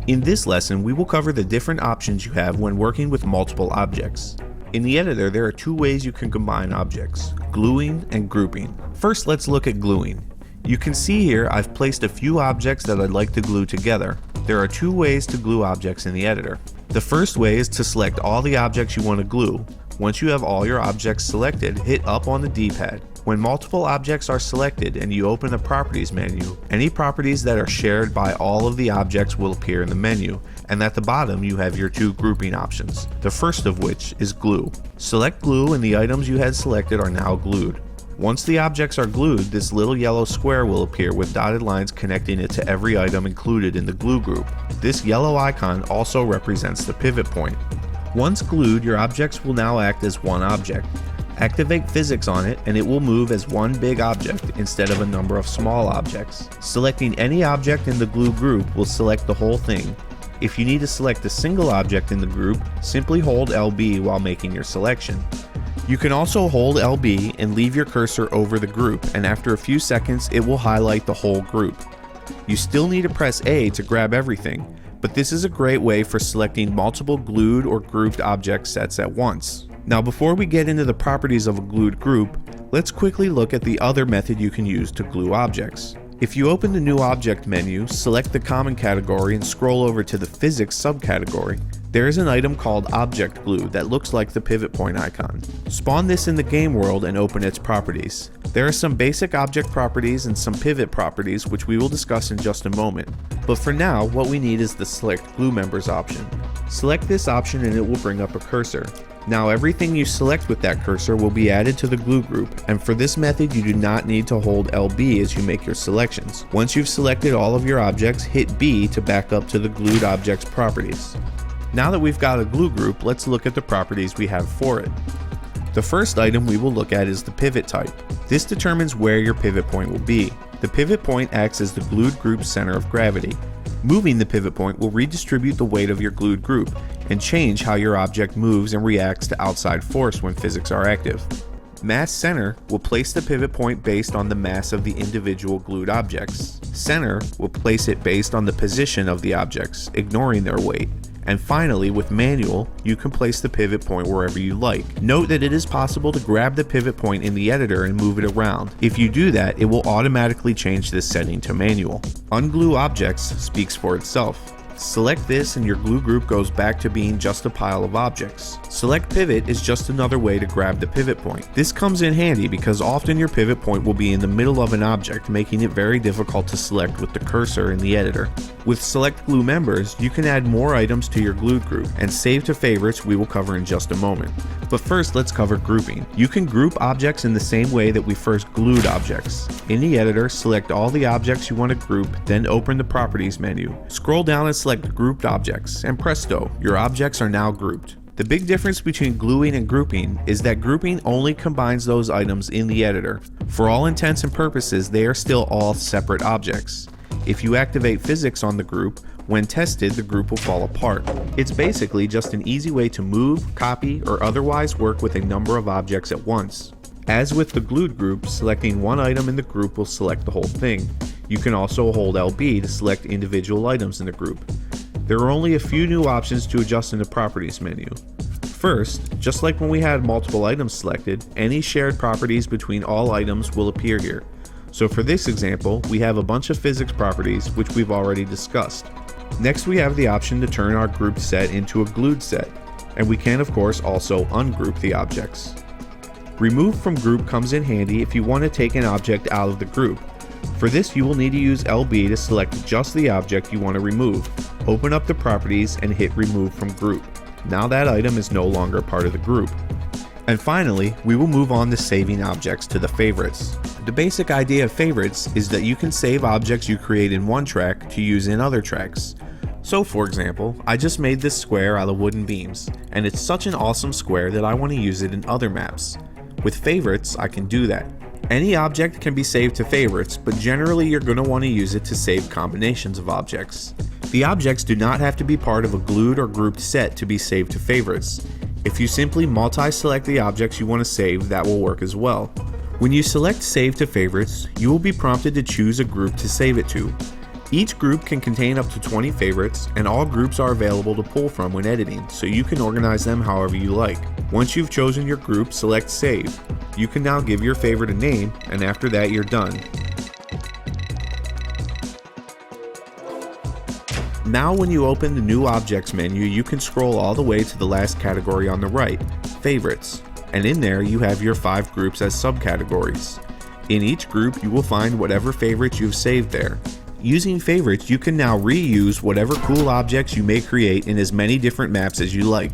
In this lesson, we will cover the different options you have when working with multiple objects. In the editor, there are two ways you can combine objects: gluing and grouping. First, let's look at gluing. You can see here I've placed a few objects that I'd like to glue together. There are two ways to glue objects in the editor. The first way is to select all the objects you want to glue. Once you have all your objects selected, hit up on the D-pad. When multiple objects are selected and you open the Properties menu, any properties that are shared by all of the objects will appear in the menu, and at the bottom you have your two grouping options, the first of which is Glue. Select Glue and the items you had selected are now glued. Once the objects are glued, this little yellow square will appear with dotted lines connecting it to every item included in the glue group. This yellow icon also represents the pivot point. Once glued, your objects will now act as one object. Activate physics on it and it will move as one big object instead of a number of small objects. Selecting any object in the glue group will select the whole thing. If you need to select a single object in the group, simply hold LB while making your selection. You can also hold LB and leave your cursor over the group, and after a few seconds it will highlight the whole group. You still need to press A to grab everything, but this is a great way for selecting multiple glued or grouped object sets at once. Now before we get into the properties of a glued group, let's quickly look at the other method you can use to glue objects. If you open the New Object menu, select the Common category and scroll over to the Physics subcategory, there is an item called Object Glue that looks like the pivot point icon. Spawn this in the game world and open its properties. There are some basic object properties and some pivot properties which we will discuss in just a moment. But for now, what we need is the Select Glue Members option. Select this option and it will bring up a cursor. Now everything you select with that cursor will be added to the glue group, and for this method you do not need to hold LB as you make your selections. Once you've selected all of your objects, hit B to back up to the glued object's properties. Now that we've got a glue group, let's look at the properties we have for it. The first item we will look at is the pivot type. This determines where your pivot point will be. The pivot point acts as the glued group's center of gravity. Moving the pivot point will redistribute the weight of your glued group and change how your object moves and reacts to outside force when physics are active. Mass center will place the pivot point based on the mass of the individual glued objects. Center will place it based on the position of the objects, ignoring their weight. And finally, with manual, you can place the pivot point wherever you like. Note that it is possible to grab the pivot point in the editor and move it around. If you do that, it will automatically change this setting to manual. Unglue objects speaks for itself. Select this and your glue group goes back to being just a pile of objects. Select pivot is just another way to grab the pivot point. This comes in handy because often your pivot point will be in the middle of an object, making it very difficult to select with the cursor in the editor. With Select Glue Members, you can add more items to your glue group, and Save to Favorites we will cover in just a moment. But first, let's cover grouping. You can group objects in the same way that we first glued objects. In the editor, select all the objects you want to group, then open the Properties menu. Scroll down and select Grouped Objects, and presto, your objects are now grouped. The big difference between gluing and grouping is that grouping only combines those items in the editor. For all intents and purposes, they are still all separate objects. If you activate physics on the group, when tested, the group will fall apart. It's basically just an easy way to move, copy, or otherwise work with a number of objects at once. As with the glued group, selecting one item in the group will select the whole thing. You can also hold LB to select individual items in the group. There are only a few new options to adjust in the Properties menu. First, just like when we had multiple items selected, any shared properties between all items will appear here. So for this example, we have a bunch of physics properties which we've already discussed. Next we have the option to turn our grouped set into a glued set, and we can of course also ungroup the objects. Remove from group comes in handy if you want to take an object out of the group. For this you will need to use LB to select just the object you want to remove. Open up the properties and hit remove from group. Now that item is no longer part of the group. And finally, we will move on to saving objects to the favorites. The basic idea of favorites is that you can save objects you create in one track to use in other tracks. So for example, I just made this square out of wooden beams, and it's such an awesome square that I want to use it in other maps. With favorites, I can do that. Any object can be saved to favorites, but generally you're going to want to use it to save combinations of objects. The objects do not have to be part of a glued or grouped set to be saved to favorites. If you simply multi-select the objects you want to save, that will work as well. When you select Save to Favorites, you will be prompted to choose a group to save it to. Each group can contain up to 20 favorites, and all groups are available to pull from when editing, so you can organize them however you like. Once you've chosen your group, select Save. You can now give your favorite a name, and after that you're done. Now when you open the New Objects menu, you can scroll all the way to the last category on the right, Favorites, and in there you have your 5 groups as subcategories. In each group you will find whatever favorites you've saved there. Using favorites, you can now reuse whatever cool objects you may create in as many different maps as you like.